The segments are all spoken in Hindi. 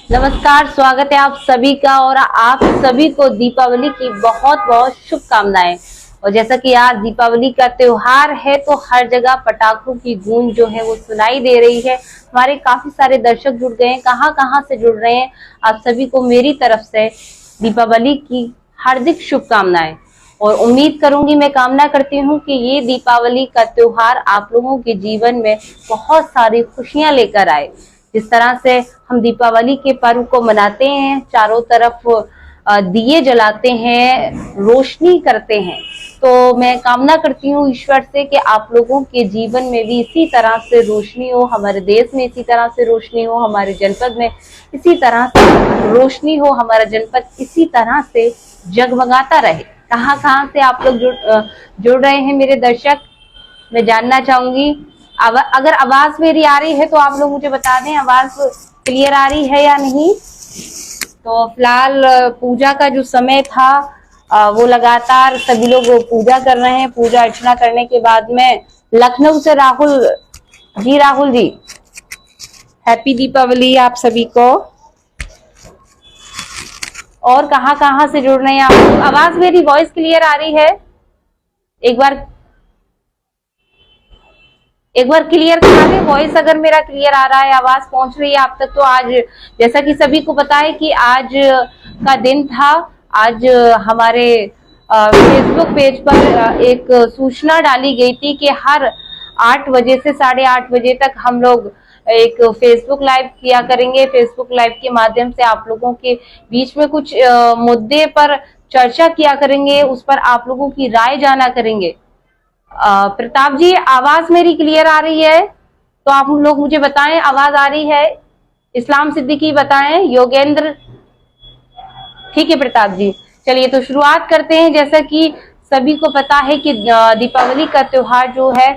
नमस्कार, स्वागत है आप सभी का और आप सभी को दीपावली की बहुत बहुत शुभकामनाएं। और जैसा कि आज दीपावली का त्योहार है तो हर जगह पटाखों की गूंज जो है वो सुनाई दे रही है। हमारे काफी सारे दर्शक जुड़ गए हैं, कहाँ कहाँ से जुड़ रहे हैं। आप सभी को मेरी तरफ से दीपावली की हार्दिक शुभकामनाएं और उम्मीद करूंगी, मैं कामना करती हूँ कि ये दीपावली का त्योहार आप लोगों के जीवन में बहुत सारी खुशियां लेकर आए। जिस तरह से हम दीपावली के पर्व को मनाते हैं, चारों तरफ दिए जलाते हैं, रोशनी करते हैं, तो मैं कामना करती हूँ ईश्वर से कि आप लोगों के जीवन में भी इसी तरह से रोशनी हो, हमारे देश में इसी तरह से रोशनी हो, हमारे जनपद में इसी तरह से रोशनी हो, हमारा जनपद इसी तरह से जगमगाता रहे। कहाँ कहाँ से आप लोग जुड़ रहे हैं मेरे दर्शक, मैं जानना चाहूंगी। अगर आवाज मेरी आ रही है तो आप लोग मुझे बता दें, आवाज क्लियर आ रही है या नहीं। तो फिलहाल पूजा का जो समय था वो लगातार सभी लोग पूजा कर रहे हैं। पूजा अर्चना करने के बाद में लखनऊ से राहुल जी हैप्पी दीपावली आप सभी को। और कहाँ कहाँ से जुड़ रहे हैं आप? आवाज मेरी वॉइस क्लियर आ रही है? एक बार क्लियर करा दें, वॉइस अगर मेरा क्लियर आ रहा है, आवाज पहुंच रही है आप तक। तो आज जैसा कि सभी को पता है कि आज का दिन था। आज हमारे फेसबुक पेज पर एक सूचना डाली गई थी कि हर 8 बजे से 8:30 बजे तक हम लोग एक फेसबुक लाइव किया करेंगे। फेसबुक लाइव के माध्यम से आप लोगों के बीच में कुछ मुद्दे पर चर्चा किया करेंगे, उस पर आप लोगों की राय जाना करेंगे। प्रताप जी, आवाज मेरी क्लियर आ रही है तो आप लोग मुझे बताएं, आवाज आ रही है? इस्लाम सिद्दीकी बताएं, योगेंद्र, ठीक है प्रताप जी। चलिए तो शुरुआत करते हैं। जैसा कि सभी को पता है कि दीपावली का त्योहार जो है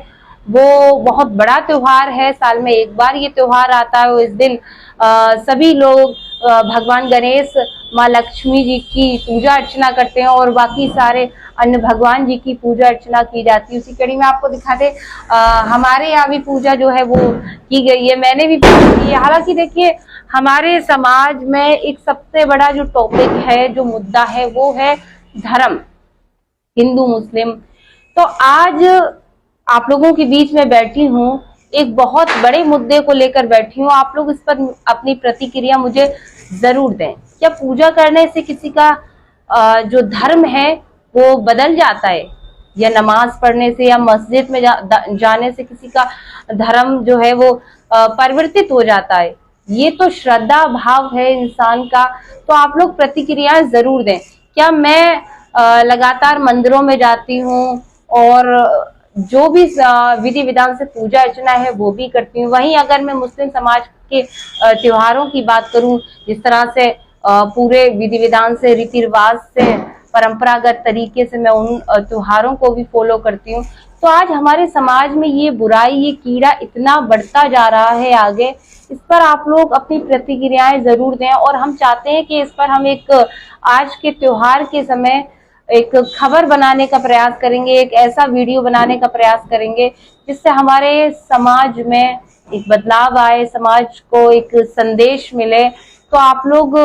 वो बहुत बड़ा त्योहार है, साल में एक बार ये त्योहार आता है। इस दिन सभी लोग भगवान गणेश, माँ लक्ष्मी जी की पूजा अर्चना करते हैं और बाकी सारे अन्य भगवान जी की पूजा अर्चना की जाती है। उसी कड़ी में आपको दिखा दे, हमारे यहाँ भी पूजा जो है वो की गई है, मैंने भी पूजा की है। हालांकि देखिए, हमारे समाज में एक सबसे बड़ा जो टॉपिक है, जो मुद्दा है, वो है धर्म, हिंदू मुस्लिम। तो आज आप लोगों के बीच में बैठी हूँ, एक बहुत बड़े मुद्दे को लेकर बैठी हूँ। आप लोग इस पर अपनी प्रतिक्रिया मुझे जरूर दें। क्या पूजा करने से किसी का जो धर्म है वो बदल जाता है, या नमाज पढ़ने से या मस्जिद में जाने से किसी का धर्म जो है वो परिवर्तित हो जाता है? ये तो श्रद्धा भाव है इंसान का। तो आप लोग प्रतिक्रियाएं जरूर दें। क्या मैं लगातार मंदिरों में जाती हूँ और जो भी विधि विधान से पूजा अर्चना है वो भी करती हूँ। वहीं अगर मैं मुस्लिम समाज के त्योहारों की बात करूं, जिस तरह से पूरे विधि विधान से, रीति रिवाज से, परंपरागत तरीके से मैं उन त्योहारों को भी फॉलो करती हूँ। तो आज हमारे समाज में ये बुराई, ये कीड़ा इतना बढ़ता जा रहा है आगे, इस पर आप लोग अपनी प्रतिक्रियाएं जरूर दें। और हम चाहते हैं कि इस पर हम एक आज के त्योहार के समय एक खबर बनाने का प्रयास करेंगे, एक ऐसा वीडियो बनाने का प्रयास करेंगे जिससे हमारे समाज में एक बदलाव आए, समाज को एक संदेश मिले। तो आप लोग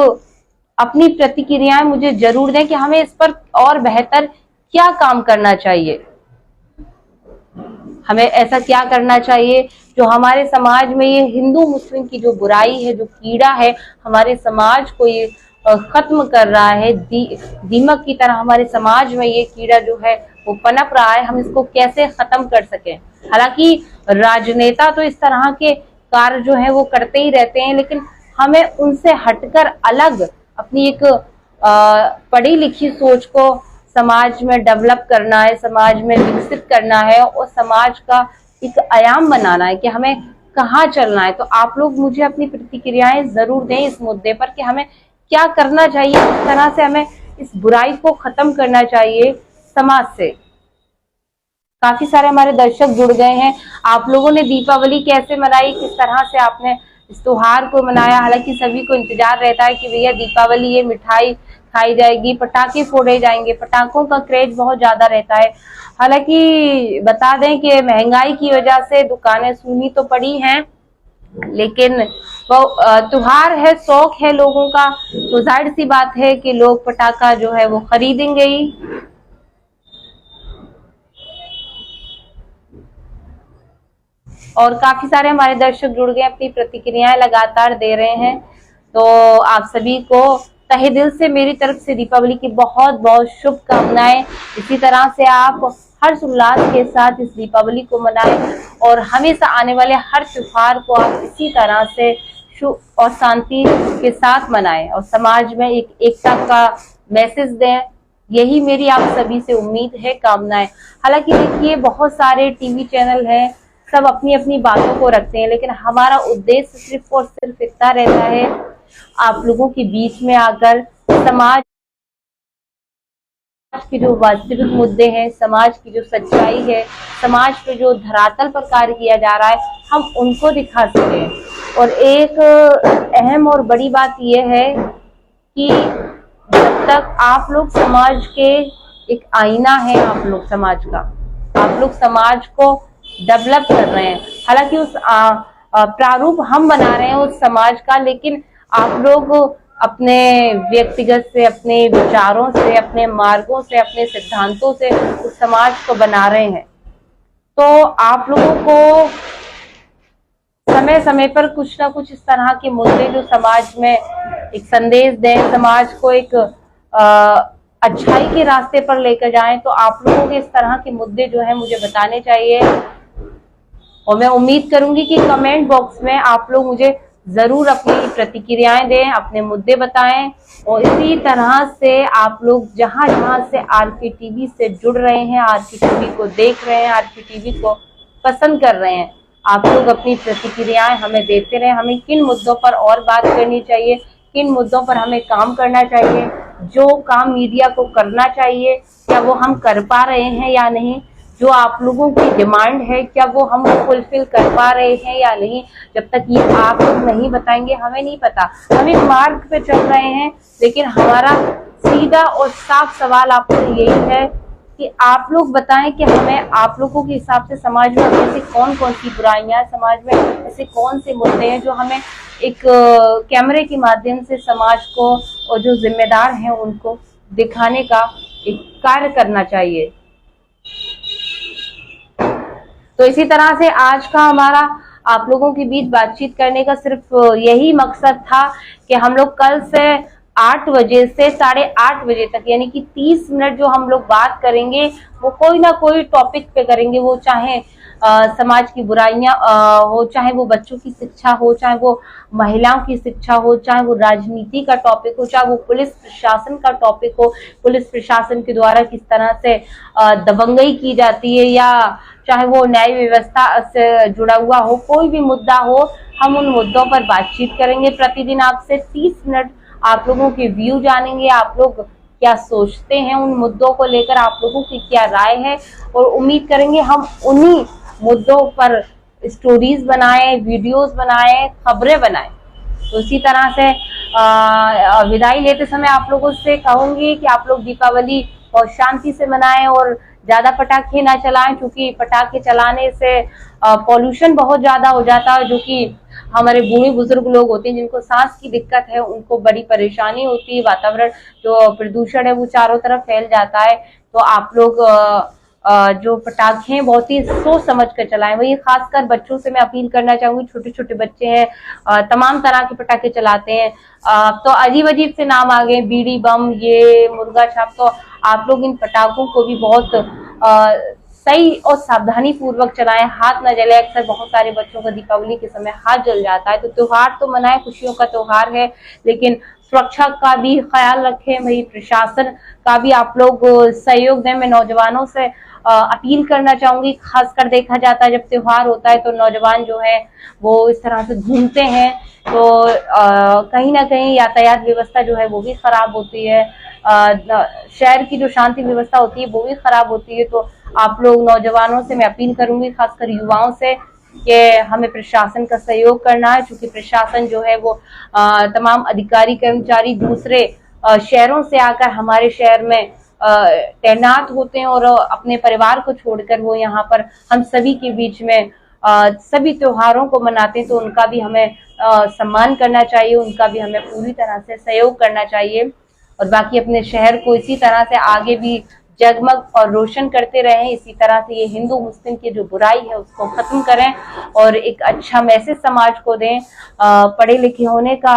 अपनी प्रतिक्रियाएं मुझे जरूर दें कि हमें इस पर और बेहतर क्या काम करना चाहिए, हमें ऐसा क्या करना चाहिए जो हमारे समाज में ये हिंदू मुस्लिम की जो बुराई है, जो कीड़ा है, हमारे समाज को ये खत्म कर रहा है। दीमक की तरह हमारे समाज में ये कीड़ा जो है वो पनप रहा है, हम इसको कैसे खत्म कर सकें। हालांकि राजनेता तो इस तरह के कार्य जो है वो करते ही रहते हैं, लेकिन हमें उनसे हटकर अलग अपनी एक पढ़ी लिखी सोच को समाज में डेवलप करना है, समाज में विकसित करना है और समाज का एक आयाम बनाना है कि हमें कहाँ चलना है। तो आप लोग मुझे अपनी प्रतिक्रियाएं जरूर दें इस मुद्दे पर कि हमें क्या करना चाहिए, किस तरह से हमें इस बुराई को खत्म करना चाहिए समाज से। काफी सारे हमारे दर्शक जुड़ गए हैं। आप लोगों ने दीपावली कैसे मनाई, किस तरह से आपने इस त्योहार को मनाया? हालांकि सभी को इंतजार रहता है कि भैया दीपावली है, मिठाई खाई जाएगी, पटाखे फोड़े जाएंगे, पटाखों का क्रेज बहुत ज्यादा रहता है। हालांकि बता दें कि महंगाई की वजह से दुकानें सूनी तो पड़ी हैं, लेकिन वो त्योहार है, शौक है लोगों का, तो जाहिर सी बात है कि लोग पटाखा जो है वो खरीदेंगे ही। और काफी सारे हमारे दर्शक जुड़ गए, अपनी प्रतिक्रियाएं लगातार दे रहे हैं। तो आप सभी को तहे दिल से मेरी तरफ से दीपावली की बहुत बहुत शुभकामनाएं। इसी तरह से आप हर्ष उल्लास के साथ इस दीपावली को मनाएं और हमेशा आने वाले हर त्योहार को आप इसी तरह से सुख और शांति के साथ मनाएं और समाज में एक एकता का मैसेज दें। यही मेरी आप सभी से उम्मीद है, कामनाएं। हालांकि देखिए, बहुत सारे टीवी चैनल हैं, सब अपनी अपनी बातों को रखते हैं, लेकिन हमारा उद्देश्य सिर्फ और सिर्फ इतना रहता है, आप लोगों के बीच में आकर समाज के जो वास्तविक मुद्दे हैं, समाज की जो सच्चाई है, समाज पे जो धरातल पर कार्य किया जा रहा है, हम उनको दिखा सकें। और एक अहम और बड़ी बात यह है कि जब तक आप लोग समाज के एक आईना है, आप लोग समाज का, आप लोग समाज को डेवलप कर रहे हैं। हालांकि उस प्रारूप हम बना रहे हैं उस समाज का, लेकिन आप लोग अपने व्यक्तिगत से, अपने विचारों से, अपने मार्गों से, अपने सिद्धांतों से उस समाज को बना रहे हैं। तो आप लोगों को समय समय पर कुछ ना कुछ इस तरह के मुद्दे जो समाज में एक संदेश दें, समाज को एक अच्छाई के रास्ते पर लेकर जाएं, तो आप लोगों के इस तरह के मुद्दे जो है मुझे बताने चाहिए। और मैं उम्मीद करूंगी कि कमेंट बॉक्स में आप लोग मुझे जरूर अपनी प्रतिक्रियाएं दें, अपने मुद्दे बताएं। और इसी तरह से आप लोग जहां जहां से आरके टीवी से जुड़ रहे हैं, आरके टीवी को देख रहे हैं, आरके टीवी को पसंद कर रहे हैं, आप लोग अपनी प्रतिक्रियाएं हमें देते रहे। हमें किन मुद्दों पर और बात करनी चाहिए, किन मुद्दों पर हमें काम करना चाहिए, जो काम मीडिया को करना चाहिए क्या वो हम कर पा रहे हैं या नहीं, जो आप लोगों की डिमांड है क्या वो हम फुलफिल कर पा रहे हैं या नहीं। जब तक ये आप लोग नहीं बताएंगे, हमें नहीं पता। हम एक मार्ग पे चल रहे हैं, लेकिन हमारा सीधा और साफ सवाल आपसे यही है कि आप लोग बताएं कि हमें आप लोगों के हिसाब से समाज में ऐसी कौन कौन सी बुराइयां, समाज में ऐसे कौन से मुद्दे हैं जो हमें एक कैमरे के माध्यम से समाज को और जो जिम्मेदार हैं उनको दिखाने का एक कार्य करना चाहिए। तो इसी तरह से आज का हमारा आप लोगों के बीच बातचीत करने का सिर्फ यही मकसद था कि हम लोग कल से 8 बजे से 8:30 बजे तक, यानी कि 30 मिनट जो हम लोग बात करेंगे वो कोई ना कोई टॉपिक पे करेंगे। वो चाहे समाज की बुराइयां हो, चाहे वो बच्चों की शिक्षा हो, चाहे वो महिलाओं की शिक्षा हो, चाहे वो राजनीति का टॉपिक हो, चाहे वो पुलिस प्रशासन का टॉपिक हो, पुलिस प्रशासन के द्वारा किस तरह से दबंगई की जाती है, या चाहे वो न्याय व्यवस्था से जुड़ा हुआ हो, कोई भी मुद्दा हो, हम उन मुद्दों पर बातचीत करेंगे। प्रतिदिन आपसे 30 मिनट आप लोगों के व्यू जानेंगे, आप लोग क्या सोचते हैं उन मुद्दों को लेकर, आप लोगों की क्या राय है, और उम्मीद करेंगे हम उन्हीं मुद्दों पर स्टोरीज बनाएं, वीडियोस बनाएं, खबरें बनाएं। तो इसी तरह से विदाई लेते समय आप लोगों से कहूंगी कि आप लोग दीपावली बहुत शांति से मनाएं और ज्यादा पटाखे ना चलाएं, क्योंकि पटाखे चलाने से पॉल्यूशन बहुत ज्यादा हो जाता है, जो कि हमारे बूढ़े बुजुर्ग लोग होते हैं जिनको सांस की दिक्कत है, उनको बड़ी परेशानी होती है। वातावरण जो प्रदूषण है वो चारों तरफ फैल जाता है। तो आप लोग जो पटाखे हैं बहुत ही सोच समझ कर चलाएं। वही खासकर बच्चों से मैं अपील करना चाहूंगी, छोटे छोटे बच्चे हैं, तमाम तरह के पटाखे चलाते हैं। तो अजीब अजीब से नाम आ गए, बीड़ी बम, ये मुर्गा छाप। तो आप लोग इन पटाखों को भी बहुत सही और सावधानी पूर्वक चलाएं, हाथ न जले। अक्सर बहुत सारे बच्चों का दीपावली के समय हाथ जल जाता है। तो त्योहार तो मनाएं, खुशियों का त्योहार है, लेकिन सुरक्षा का भी ख्याल रखें। भाई प्रशासन का भी आप लोग सहयोग दें। मैं नौजवानों से अपील करना चाहूंगी। खासकर देखा जाता है जब त्योहार होता है तो नौजवान जो है वो इस तरह से घूमते हैं, तो कहीं ना कहीं यातायात व्यवस्था जो है वो भी खराब होती है, शहर की जो शांति व्यवस्था होती है वो भी खराब होती है। तो आप लोग नौजवानों से मैं अपील करूंगी, खासकर युवाओं से, कि हमें प्रशासन का सहयोग करना है, क्योंकि प्रशासन जो है वो तमाम अधिकारी कर्मचारी दूसरे शहरों से आकर हमारे शहर में तैनात होते हैं और अपने परिवार को छोड़कर वो यहाँ पर हम सभी के बीच में सभी त्योहारों को मनाते हैं तो उनका भी हमें सम्मान करना चाहिए, उनका भी हमें पूरी तरह से सहयोग करना चाहिए और बाकी अपने शहर को इसी तरह से आगे भी जगमग और रोशन करते रहें। इसी तरह से ये हिंदू मुस्लिम की जो बुराई है उसको खत्म करें और एक अच्छा मैसेज समाज को दें, पढ़े लिखे होने का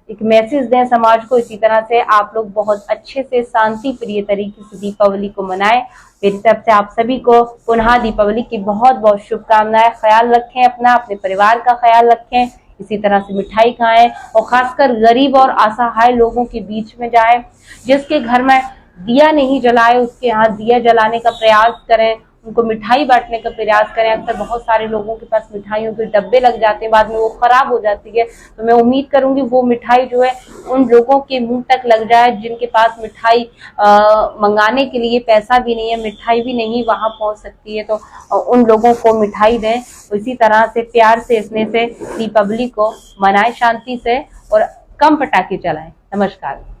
एक मैसेज दें समाज को। इसी तरह से आप लोग बहुत अच्छे से शांति प्रिय तरीके से दीपावली को मनाएं। मेरी तरफ से आप सभी को पुनः दीपावली की बहुत बहुत शुभकामनाएं। ख्याल रखें अपना, अपने परिवार का ख्याल रखें, इसी तरह से मिठाई खाएं और खासकर गरीब और असहाय लोगों के बीच में जाएं। जिसके घर में दिया नहीं जलाए उसके यहाँ दिया जलाने का प्रयास करें, उनको मिठाई बांटने का प्रयास करें। अक्सर बहुत सारे लोगों के पास मिठाइयों के डब्बे लग जाते हैं, बाद में वो खराब हो जाती है, तो मैं उम्मीद करूंगी वो मिठाई जो है उन लोगों के मुंह तक लग जाए जिनके पास मिठाई मंगाने के लिए पैसा भी नहीं है, मिठाई भी नहीं वहां पहुंच सकती है, तो उन लोगों को मिठाई दें। इसी तरह से प्यार से स्नेह से दीपावली को मनाएं, शांति से और कम पटाखे चलाएं। नमस्कार।